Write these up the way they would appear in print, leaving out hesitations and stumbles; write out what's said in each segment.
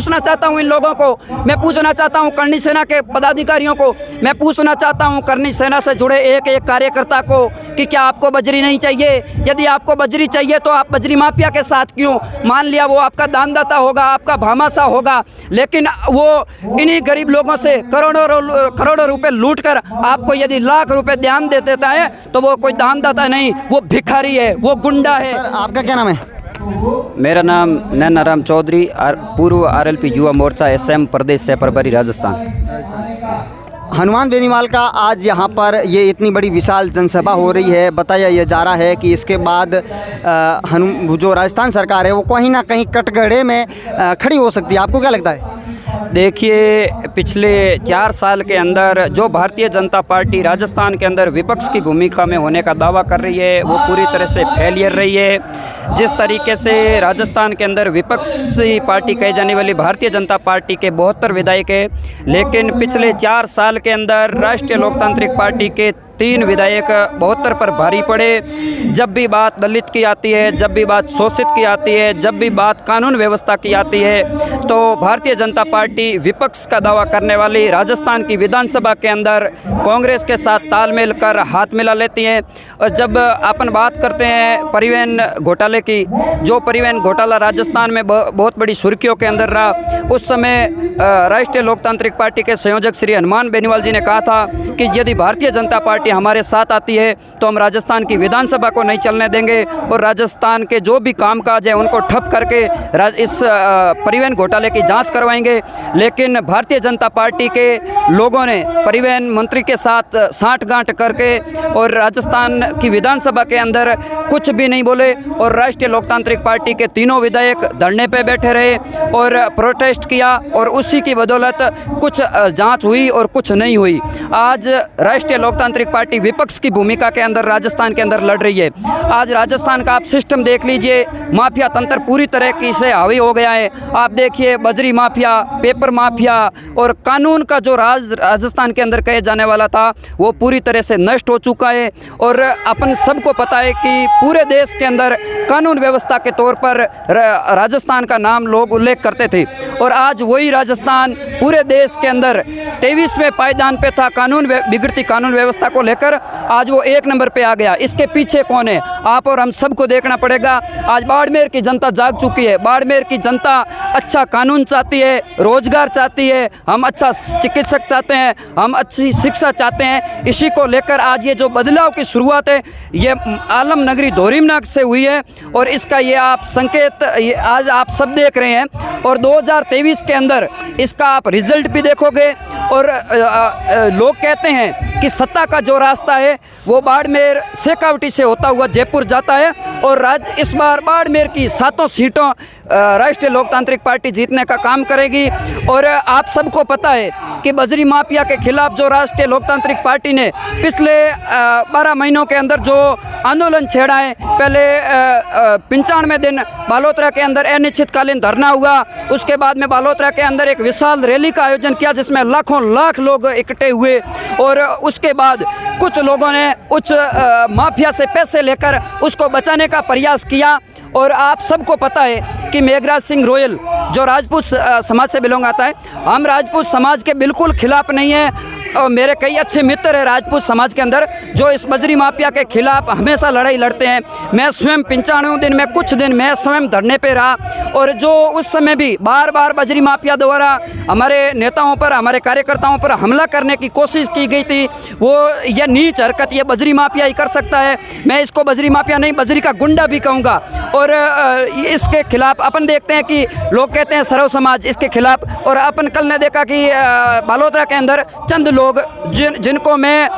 पूछना चाहता हूँ इन लोगों को, मैं पूछना चाहता हूँ करनी सेना के पदाधिकारियों को, मैं पूछना चाहता हूँ करनी सेना से जुड़े एक एक कार्यकर्ता को कि क्या आपको बजरी नहीं चाहिए? यदि आपको बजरी चाहिए तो आप बजरी माफिया के साथ क्यों? मान लिया वो आपका दानदाता होगा, आपका भामाशाह होगा, लेकिन वो इन्हीं गरीब लोगों से करोड़ों रुपए लूट कर आपको यदि लाख रुपए ध्यान दे देता है तो वो कोई दानदाता नहीं, वो भिखारी है, वो गुंडा है। सर आपका क्या नाम है? मेरा नाम नैनाराम चौधरी, पूर्व RLP युवा मोर्चा SM प्रदेश से प्रभारी राजस्थान। हनुमान बेनीवाल का आज यहाँ पर ये इतनी बड़ी विशाल जनसभा हो रही है। बताया ये जा रहा है कि इसके बाद जो राजस्थान सरकार है वो कहीं ना कहीं कटघरे में खड़ी हो सकती है। आपको क्या लगता है? देखिए, पिछले 4 साल के अंदर जो भारतीय जनता पार्टी राजस्थान के अंदर विपक्ष की भूमिका में होने का दावा कर रही है वो पूरी तरह से फेलियर रही है। जिस तरीके से राजस्थान के अंदर विपक्षी पार्टी कही जाने वाली भारतीय जनता पार्टी के 72 विधायक है, लेकिन पिछले 4 साल के अंदर राष्ट्रीय लोकतांत्रिक पार्टी के 3 विधायक 72 पर भारी पड़े। जब भी बात दलित की आती है, जब भी बात शोषित की आती है, जब भी बात कानून व्यवस्था की आती है, तो भारतीय जनता पार्टी विपक्ष का दावा करने वाली राजस्थान की विधानसभा के अंदर कांग्रेस के साथ तालमेल कर हाथ मिला लेती है। और जब अपन बात करते हैं परिवहन घोटाले की, जो परिवहन घोटाला राजस्थान में बहुत बड़ी सुर्खियों के अंदर रहा, उस समय राष्ट्रीय लोकतांत्रिक पार्टी के संयोजक श्री हनुमान बेनीवाल जी ने कहा था कि यदि भारतीय जनता पार्टी हमारे साथ आती है तो हम राजस्थान की विधानसभा को नहीं चलने देंगे और राजस्थान के जो भी कामकाज है उनको ठप करके इस परिवहन घोटाले की जांच करवाएंगे। लेकिन भारतीय जनता पार्टी के लोगों ने परिवहन मंत्री के साथ साठगांठ करके और राजस्थान की विधानसभा के अंदर कुछ भी नहीं बोले और राष्ट्रीय लोकतांत्रिक पार्टी के 3 विधायक धरने पे बैठे रहे और प्रोटेस्ट किया और उसी की बदौलत कुछ जांच हुई और कुछ नहीं हुई। आज राष्ट्रीय लोकतांत्रिक पार्टी विपक्ष की भूमिका के अंदर राजस्थान के अंदर लड़ रही है। आज राजस्थान का आप सिस्टम देख लीजिए, माफिया तंत्र पूरी तरह से हावी हो गया है। आप देखिए बजरी माफिया, पेपर माफिया और कानून का जो राज राजस्थान के अंदर कहे जाने वाला था वो पूरी तरह से नष्ट हो चुका है। और अपन सबको पता है कि पूरे देश के अंदर कानून व्यवस्था के तौर पर राजस्थान का नाम लोग उल्लेख करते थे और आज वही राजस्थान पूरे देश के अंदर 23वें पायदान पे था बिगड़ती कानून व्यवस्था को लेकर। आज वो 1 नंबर पे आ गया। इसके पीछे कौन है? आप और हम सबको देखना पड़ेगा। आज बाड़मेर की जनता जाग चुकी है। बाड़मेर की जनता अच्छा कानून चाहती है, रोजगार चाहती है, हम अच्छा चिकित्सक चाहते हैं, हम अच्छी शिक्षा चाहते हैं। इसी को लेकर आज ये जो बदलाव की शुरुआत है ये आलम नगरी धोरीमनाग से हुई है और इसका ये आप संकेत आज आप सब देख रहे हैं और 2023 के अंदर इसका आप रिजल्ट भी देखोगे। और लोग कहते हैं कि सत्ता का जो रास्ता है वो बाड़मेर शेखावटी से होता हुआ जयपुर जाता है और इस बार बाड़मेर की 7 सीटों राष्ट्रीय लोकतांत्रिक पार्टी जीतने का काम करेगी। और आप सबको पता है कि बजरी माफिया के खिलाफ जो राष्ट्रीय लोकतांत्रिक पार्टी ने पिछले 12 महीनों के अंदर जो आंदोलन छेड़ा है, पहले 95 दिन बालोतरा के अंदर अनिश्चितकालीन धरना हुआ, उसके बाद में बालोतरा के अंदर एक विशाल रैली का आयोजन किया जिसमें लाखों लाख लोग इकट्ठे हुए और उसके बाद कुछ लोगों ने उच्च माफिया से पैसे लेकर उसको बचाने का प्रयास किया। और आप सबको पता है कि मेघराज सिंह रोयल जो राजपूत समाज से बिलोंग आता है, हम राजपूत समाज के बिल्कुल खिलाफ नहीं है और मेरे कई अच्छे मित्र हैं राजपूत समाज के अंदर जो इस बजरी माफिया के खिलाफ हमेशा लड़ाई लड़ते हैं। मैं स्वयं 95 दिन में कुछ दिन मैं स्वयं धरने पे रहा और जो उस समय भी बार बार बजरी माफिया द्वारा हमारे नेताओं पर, हमारे कार्यकर्ताओं पर हमला करने की कोशिश की गई थी, वो यह नीच हरकत ये बजरी माफिया ही कर सकता है। मैं इसको बजरी माफिया नहीं, बजरी का गुंडा भी कहूँगा। और इसके खिलाफ अपन देखते हैं कि लोग कहते हैं सरव समाज इसके खिलाफ, और अपन कल ने देखा कि बालोतरा के अंदर चंद लोग जिनको मैं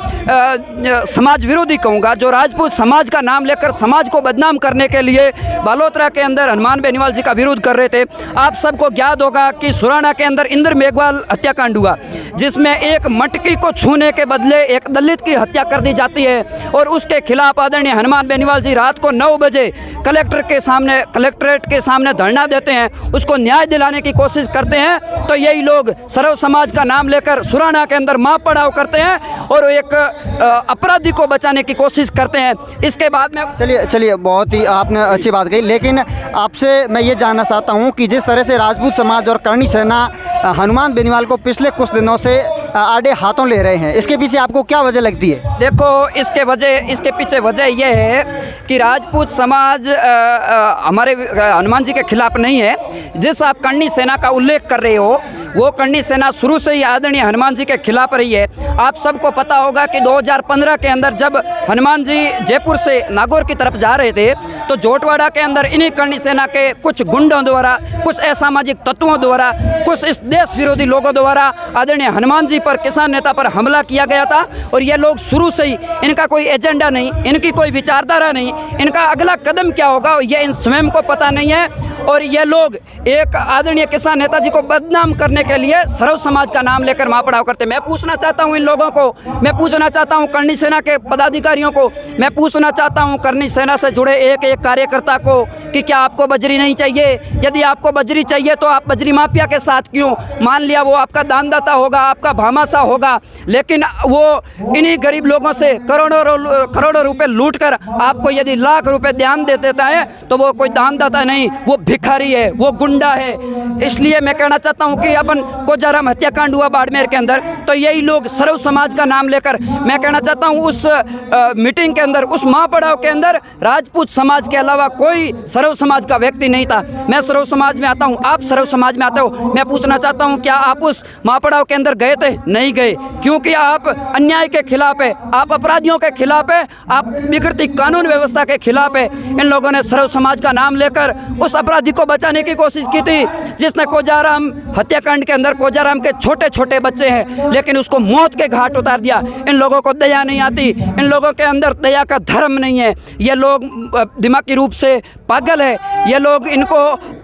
समाज विरोधी कहूँगा, जो राजपूत समाज का नाम लेकर समाज को बदनाम करने के लिए बालोतरा के अंदर हनुमान बेनीवाल जी का विरोध कर रहे थे। आप सबको ज्ञात होगा कि सुराना के अंदर इंद्र मेघवाल हत्याकांड हुआ। जिसमें एक मटकी को छूने के बदले एक दलित की हत्या कर दी जाती है और उसके खिलाफ आदरणीय हनुमान बेनीवाल जी रात को 9 बजे कलेक्ट्रेट के सामने धरना देते हैं, उसको न्याय दिलाने की कोशिश करते हैं। तो यही लोग सर्व समाज का नाम लेकर सुराना के अंदर माँ पड़ाव करते हैं और एक अपराधी को बचाने की कोशिश करते हैं। इसके बाद में चलिए बहुत ही आपने अच्छी बात कही, लेकिन आपसे मैं ये जानना चाहता हूँ कि जिस तरह से राजपूत समाज और करणी सेना हनुमान बेनीवाल को पिछले कुछ दिनों से आड़े हाथों ले रहे हैं, इसके पीछे आपको क्या वजह लगती है? देखो, इसके पीछे वजह यह है कि राजपूत समाज हमारे हनुमान जी के खिलाफ नहीं है। जिस आप करणी सेना का उल्लेख कर रहे हो, वो करणी सेना शुरू से ही आदरणीय हनुमान जी के खिलाफ रही है। आप सबको पता होगा कि 2015 के अंदर जब हनुमान जी जयपुर से नागौर की तरफ जा रहे थे तो जोटवाड़ा के अंदर इन्हीं करणी सेना के कुछ गुंडों द्वारा, कुछ असामाजिक तत्वों द्वारा, कुछ इस देश विरोधी लोगों द्वारा आदरणीय हनुमान जी पर, किसान नेता पर हमला किया गया था। और ये लोग शुरू से ही, इनका कोई एजेंडा नहीं, इनकी कोई विचारधारा नहीं, इनका अगला कदम क्या होगा ये इन स्वयं को पता नहीं है। और ये लोग एक आदरणीय किसान नेताजी को बदनाम करने के लिए सर्व समाज का नाम लेकर माँ पड़ाव करते हैं। मैं पूछना चाहता हूँ इन लोगों को, मैं पूछना चाहता हूँ करणी सेना के पदाधिकारियों को, मैं पूछना चाहता हूँ करणी सेना से जुड़े एक एक कार्यकर्ता को कि क्या आपको बजरी नहीं चाहिए? यदि आपको बजरी चाहिए तो आप बजरी माफिया के साथ क्यों? मान लिया वो आपका दानदाता होगा, आपका भामाशाह होगा, लेकिन वो इन्हीं गरीब लोगों से करोड़ों रुपए लूट कर आपको यदि लाख रुपए ध्यान दे देता है तो वो कोई दानदाता नहीं, वो भिखारी है, वो गुंडा है। इसलिए मैं कहना चाहता हूं कि अपन कोजाराम हत्याकांड हुआ बाड़मेर के अंदर, तो यही लोग सर्व समाज का नाम लेकर, मैं कहना चाहता हूं उस मीटिंग के अंदर, उस महापड़ाव के अंदर राजपूत समाज के अलावा कोई सर्व समाज का व्यक्ति नहीं था। मैं सर्व समाज में आता हूं, आप सर्व समाज में आते हो। मैं पूछना चाहता हूं क्या आप उस महापड़ाव के अंदर गए थे? नहीं गए, क्योंकि आप अन्याय के खिलाफ है, आप अपराधियों के खिलाफ है, आप बिगड़ती कानून व्यवस्था के खिलाफ है। इन लोगों ने सर्व समाज का नाम लेकर उस अपराधी को बचाने की कोशिश की थी जिसने कोजाराम हत्याकांड के अंदर, कोजाराम के छोटे छोटे बच्चे हैं लेकिन उसको मौत के घाट उतार दिया। इन लोगों को दया नहीं आती, इन लोगों के अंदर दया का धर्म नहीं है। ये लोग दिमागी रूप से पागल है। ये लोग, इनको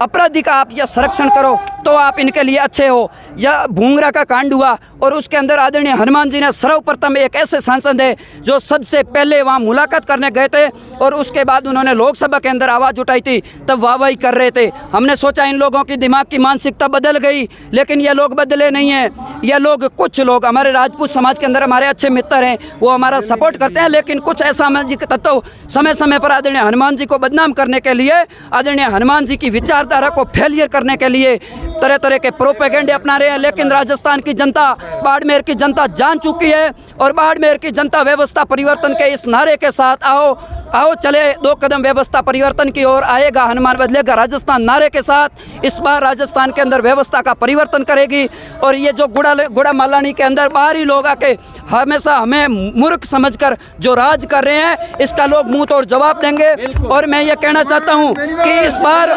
अपराधी का आप या संरक्षण करो तो आप इनके लिए अच्छे हो। या भूंगरा का कांड हुआ और उसके अंदर आदरणीय हनुमान जी ने सर्वप्रथम एक ऐसे सांसद है जो सबसे पहले वहाँ मुलाकात करने गए थे और उसके बाद उन्होंने लोकसभा के अंदर आवाज़ उठाई थी, तब वाहवाही कर रहे थे। हमने सोचा इन लोगों की दिमाग की मानसिकता बदल गई, लेकिन ये लोग बदले नहीं हैं। ये लोग, कुछ लोग हमारे राजपूत समाज के अंदर हमारे अच्छे मित्र हैं, वो हमारा सपोर्ट करते हैं, लेकिन कुछ असामाजिक तत्व समय समय पर आदरणीय हनुमान जी को बदनाम करने के लिए, आदरणीय हनुमान जी की विचारधारा को फेलियर करने के लिए तरह तरह के प्रोपेगेंडे अपना रहे हैं। लेकिन राजस्थान की जनता, बाड़मेर की जनता जान चुकी है और बाड़मेर की जनता व्यवस्था परिवर्तन के इस नारे के साथ आओ आओ चले 2 कदम व्यवस्था परिवर्तन की ओर, आएगा हनुमान बदलेगा राजस्थान नारे के साथ इस बार राजस्थान के अंदर व्यवस्था का परिवर्तन करेगी। और ये जो गुड़ा मालानी के अंदर बाहरी लोग आके हमेशा हमें मूर्ख समझकर जो राज कर रहे हैं, इसका लोग मुंह तोड़ जवाब देंगे। और मैं ये कहना चाहता हूँ कि इस बार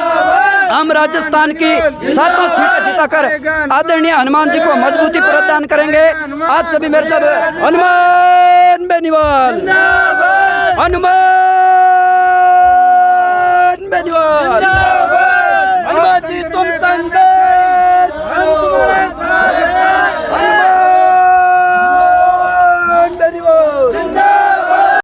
हम राजस्थान की 7 सीटें जिताकर आदरणीय हनुमान जी को मजबूती प्रदान करेंगे। आप सभी मेरे साथ हनुमान बेनीवाल, हनुमान बेनीवाल।